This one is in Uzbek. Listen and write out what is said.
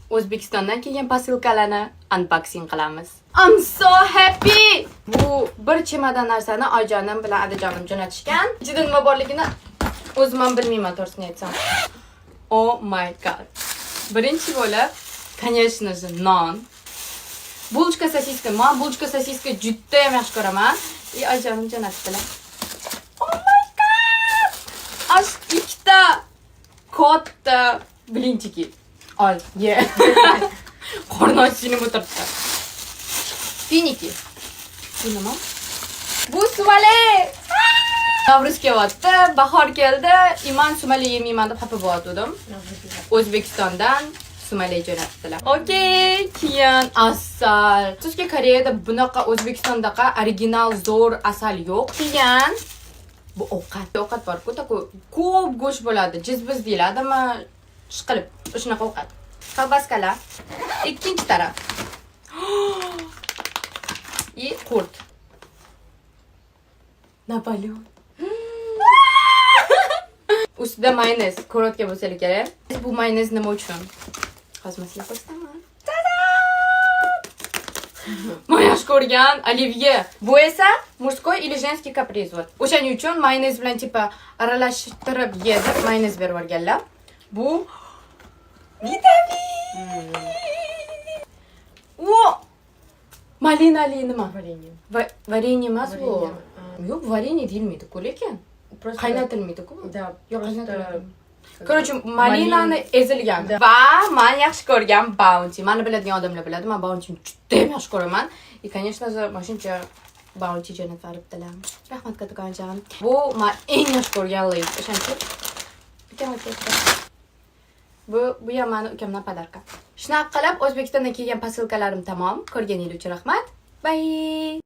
O'zbekistondan kelgan posilkalarni unboxing qilamiz. I'm so happy. Bu bir chemodan narsani oyijonim bilan adajonim jo'natishgan. Ichida nima borligini o'zim ham bilmayman, to'g'risini aytsam. Oh my god. Birinchi bo'lib, конечно же, non. Bulchka sosiska. Men bulchka sosiska juda ham yaxshi ko'raman. Oyijonim jo'natdilar. Oh my god. Ash ikkita katta blinchiki. Al, ye. Qorni ochishini o'tiribdi. Finiki. Bu nima? Bu sumali. Navruz kelyapti, bahor keldi. Iman sumali yemayman deb xafa bo'ldim. O'zbekistondan sumali jo'natdilar. Okey, keyin asal. Sizga Koreyada bunaqa O'zbekistondaqa original zo'r asal yo'q. Keyin bu ovqat bor-ku, ko'p go'sht bo'ladi. Jizbiz deyiladimi? Ishqilib, shunaqa ovqat. Kolbaskalar. Ikkinchi taraf. И qurt. Napoleon. Ustida mayonez, korotka bo'lsa kerak. Bu mayonez nima uchun? Hozir sizlarga ko'rsataman. Men yaxshi ko'rgan olivye. Bu esa mужской или женский каприз. O'shaning uchun mayonez bilan tipa aralashtirib yedi, mayonez berib o'rganlar. Bu vitamin. O! Malinali nima? Варенье. Varenье emas bu. Varenье. Yo'q, varenье deyilmaydi-ku, lekin Просто... qaynatilmaydi-ku. Да, Yo'q, просто... qaynatilmaydi. Короче, malinani ezilgan va men yaxshi ko'rgan Bounty. Meni biladigan odamlar biladi. Men Bounty'ni juda ham yaxshi ko'raman. И, конечно же, mashuncha Bounty jo'natib olibdilar. Rahmat kattakon. Bu men eng yaxshi ko'rgan Lay's. O'shancha Bu ham meni ukamdan podarka. Shunaqa qilib O'zbekistondan kelgan posilkalarim tamom. Ko'rganingiz uchun rahmat. Bye.